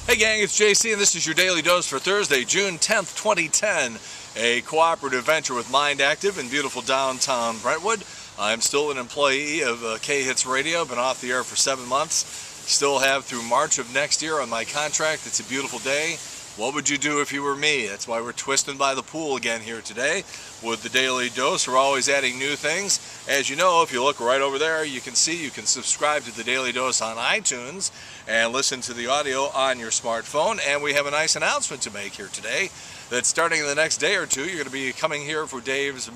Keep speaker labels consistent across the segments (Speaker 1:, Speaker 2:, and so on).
Speaker 1: Hey gang, it's JC and this is your Daily Dose for Thursday, June 10th, 2010. A cooperative venture with Mind Active in beautiful downtown Brentwood. I'm still an employee of K-Hits Radio, been off the air for 7 months. Still have through March of next year on my contract. It's a beautiful day. What would you do if you were me? That's why we're twisting by the pool again here today with the Daily Dose. We're always adding new things. As you know, if you look right over there, you can see you can subscribe to the Daily Dose on iTunes and listen to the audio on your smartphone. And we have a nice announcement to make here today that starting in the next day or two, you're going to be coming here for Dave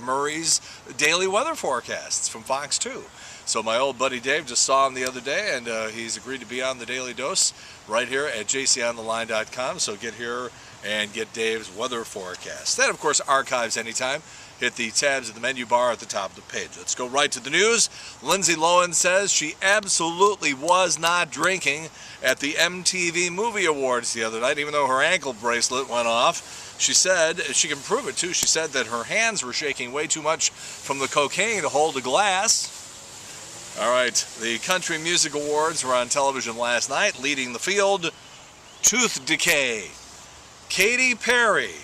Speaker 1: Murray's daily weather forecasts from Fox 2. So my old buddy Dave just saw him the other day, and he's agreed to be on the Daily Dose right here at jc'sdailydose.com. So get here and get Dave's weather forecast. Then, of course, archives anytime. Hit the tabs at the menu bar at the top of the page. Let's go right to the news. Lindsay Lohan says she absolutely was not drinking at the MTV Movie Awards the other night, even though her ankle bracelet went off. She said, she can prove it too, she said that her hands were shaking way too much from the cocaine to hold a glass. All right, the Country Music Awards were on television last night, leading the field. Tooth decay. Katy Perry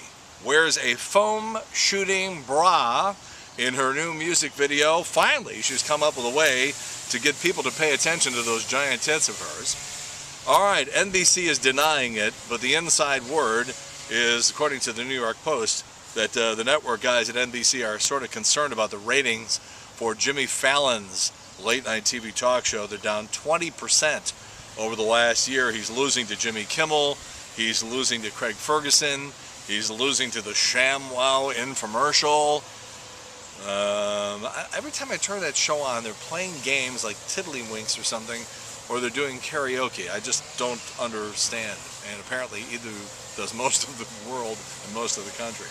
Speaker 1: wears a foam shooting bra in her new music video. Finally, she's come up with a way to get people to pay attention to those giant tits of hers. All right, NBC is denying it, but the inside word is, according to the New York Post, that the network guys at NBC are sort of concerned about the ratings for Jimmy Fallon's late-night TV talk show. They're down 20% over the last year. He's losing to Jimmy Kimmel. He's losing to Craig Ferguson. He's losing to the ShamWow infomercial. Every time I turn that show on, they're playing games like Tiddlywinks or something, or they're doing karaoke. I just don't understand. And apparently either does most of the world and most of the country.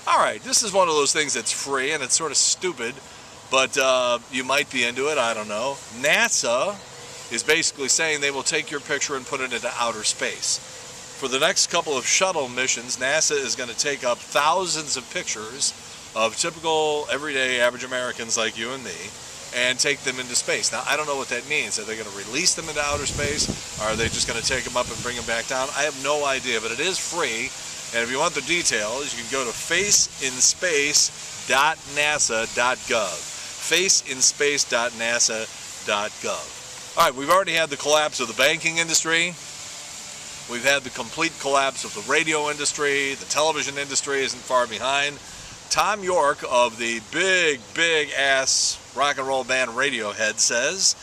Speaker 1: All right, this is one of those things that's free, and it's sort of stupid, but you might be into it, I don't know. NASA is basically saying they will take your picture and put it into outer space. For the next couple of shuttle missions, NASA is going to take up thousands of pictures of typical, everyday, average Americans like you and me and take them into space. Now, I don't know what that means. Are they going to release them into outer space? Or are they just going to take them up and bring them back down? I have no idea, but it is free. And if you want the details, you can go to faceinspace.nasa.gov. faceinspace.nasa.gov. All right, we've already had the collapse of the banking industry. We've had the complete collapse of the radio industry. The television industry isn't far behind. Tom York of the big ass rock and roll band Radiohead says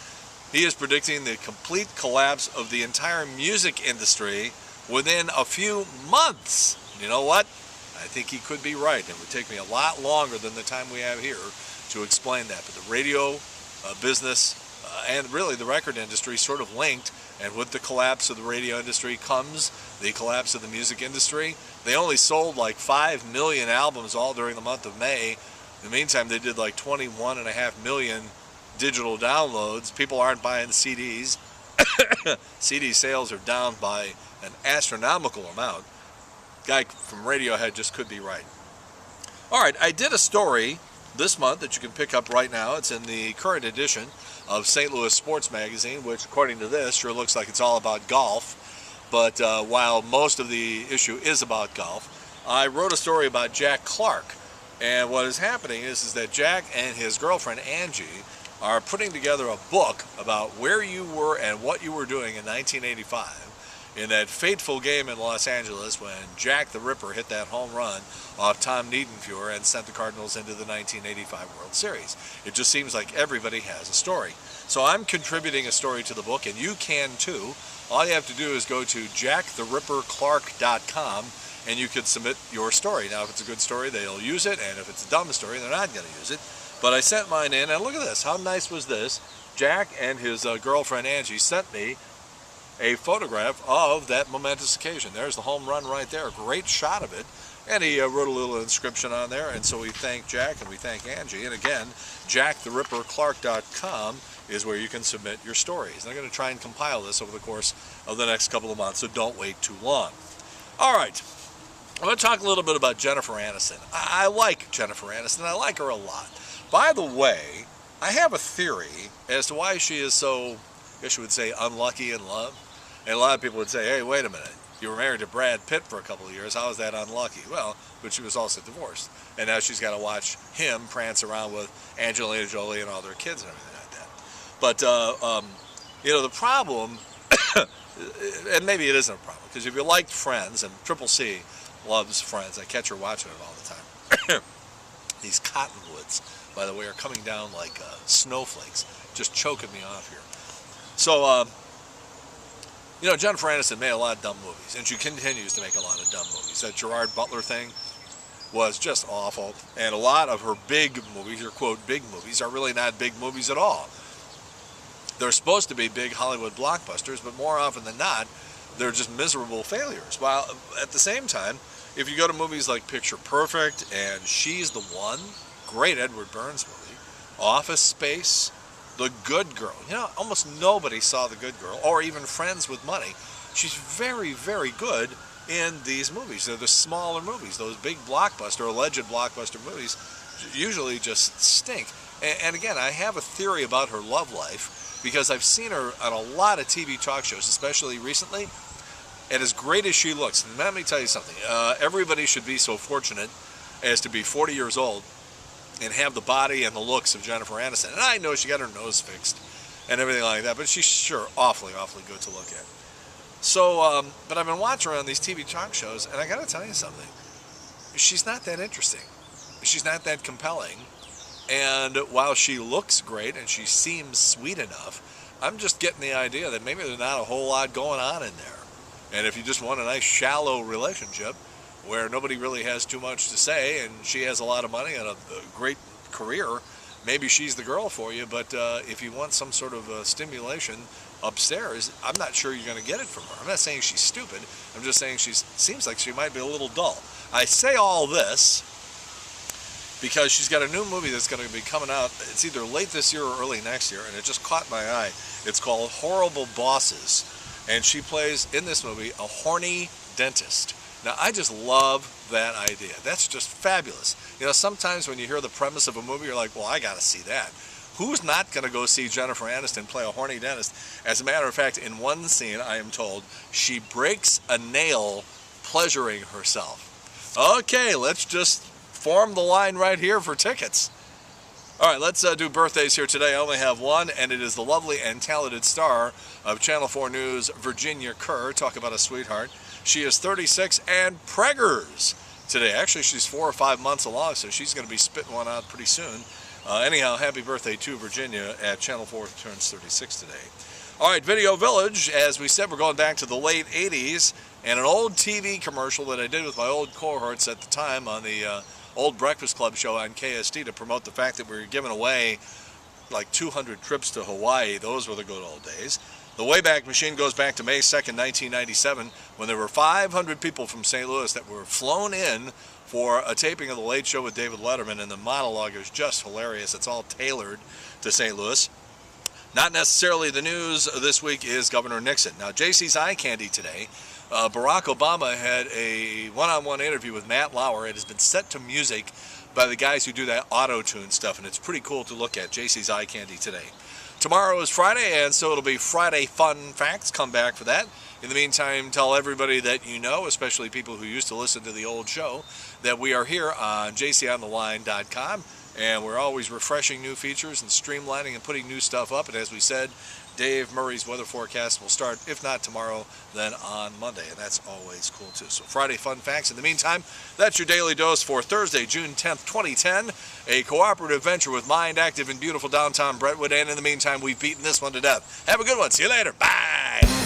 Speaker 1: he is predicting the complete collapse of the entire music industry within a few months. You know what? I think he could be right. It would take me a lot longer than the time we have here to explain that. But the radio business and really the record industry sort of linked, and with the collapse of the radio industry comes the collapse of the music industry. They only sold like 5 million albums all during the month of May. In the meantime, they did like 21.5 million digital downloads. People aren't buying CDs. CD sales are down by an astronomical amount. Guy from Radiohead just could be right. All right, I did a story this month that you can pick up right now. It's in the current edition of St. Louis Sports Magazine, which according to this sure looks like it's all about golf. But while most of the issue is about golf, I wrote a story about Jack Clark. And what is happening is that Jack and his girlfriend Angie are putting together a book about where you were and what you were doing in 1985 in that fateful game in Los Angeles when Jack the Ripper hit that home run off Tom Niedenfuhr and sent the Cardinals into the 1985 World Series. It just seems like everybody has a story. So I'm contributing a story to the book, and you can too. All you have to do is go to jacktheripperclark.com and you can submit your story. Now, if it's a good story, they'll use it, and if it's a dumb story, they're not going to use it. But I sent mine in, and look at this. How nice was this? Jack and his girlfriend Angie sent me a photograph of that momentous occasion. There's the home run right there. A great shot of it. And he wrote a little inscription on there, and so we thank Jack and we thank Angie. And again, jacktheripperclark.com is where you can submit your stories. And I'm going to try and compile this over the course of the next couple of months, so don't wait too long. All right, I'm going to talk a little bit about Jennifer Aniston. I like Jennifer Aniston. I like her a lot. By the way, I have a theory as to why she is so, I guess you would say, unlucky in love. And a lot of people would say, hey, wait a minute. You were married to Brad Pitt for a couple of years. How is that unlucky? Well, but she was also divorced. And now she's got to watch him prance around with Angelina Jolie and all their kids and everything like that. But, the problem, and maybe it isn't a problem, because if you liked Friends, and Triple C loves Friends, I catch her watching it all the time. These cottonwoods, by the way, are coming down like snowflakes, just choking me off here. So, Jennifer Aniston made a lot of dumb movies, and she continues to make a lot of dumb movies. That Gerard Butler thing was just awful, and a lot of her big movies, or quote, big movies, are really not big movies at all. They're supposed to be big Hollywood blockbusters, but more often than not, they're just miserable failures. While at the same time, if you go to movies like Picture Perfect and She's the One, great Edward Burns movie, Office Space, The Good Girl. Almost nobody saw The Good Girl, or even Friends with Money. She's very, very good in these movies. They're the smaller movies. Those big blockbuster, alleged blockbuster movies, usually just stink. And again, I have a theory about her love life, because I've seen her on a lot of TV talk shows, especially recently. And as great as she looks, and let me tell you something, everybody should be so fortunate as to be 40 years old and have the body and the looks of Jennifer Aniston. And I know she got her nose fixed and everything like that, but she's sure awfully, awfully good to look at. So, but I've been watching her on these TV talk shows, and I got to tell you something. She's not that interesting. She's not that compelling. And while she looks great and she seems sweet enough, I'm just getting the idea that maybe there's not a whole lot going on in there. And if you just want a nice shallow relationship where nobody really has too much to say and she has a lot of money and a great career, maybe she's the girl for you. But if you want some sort of stimulation upstairs, I'm not sure you're going to get it from her. I'm not saying she's stupid. I'm just saying she seems like she might be a little dull. I say all this because she's got a new movie that's going to be coming out. It's either late this year or early next year, and it just caught my eye. It's called Horrible Bosses. And she plays, in this movie, a horny dentist. Now, I just love that idea. That's just fabulous. Sometimes when you hear the premise of a movie, you're like, well, I got to see that. Who's not going to go see Jennifer Aniston play a horny dentist? As a matter of fact, in one scene, I am told, she breaks a nail pleasuring herself. Okay, let's just form the line right here for tickets. All right, let's do birthdays here today. I only have one, and it is the lovely and talented star of Channel 4 News, Virginia Kerr. Talk about a sweetheart. She is 36 and preggers today. Actually, she's 4 or 5 months along, so she's going to be spitting one out pretty soon. Anyhow, happy birthday to Virginia at Channel 4, turns 36 today. All right, Video Village. As we said, we're going back to the late 80s, and an old TV commercial that I did with my old cohorts at the time on the old Breakfast Club show on KSD to promote the fact that we were giving away like 200 trips to Hawaii. Those were the good old days. The Wayback Machine goes back to May 2nd, 1997, when there were 500 people from St. Louis that were flown in for a taping of The Late Show with David Letterman, and the monologue is just hilarious. It's all tailored to St. Louis. Not necessarily the news this week is Governor Nixon. Now, JC's Eye Candy today. Barack Obama had a one-on-one interview with Matt Lauer. It has been set to music by the guys who do that auto-tune stuff, and it's pretty cool to look at. JC's Eye Candy today. Tomorrow is Friday, and so it'll be Friday Fun Facts. Come back for that. In the meantime, tell everybody that you know, especially people who used to listen to the old show, that we are here on jc'ontheline.com, and we're always refreshing new features and streamlining and putting new stuff up. And as we said, Dave Murray's weather forecast will start, if not tomorrow, then on Monday, and that's always cool too. So Friday Fun Facts. In the meantime, that's your daily dose for Thursday, June 10th, 2010, a cooperative venture with Mind Active in beautiful downtown Brentwood. And in the meantime, we've beaten this one to death. Have a good one. See you later. Bye.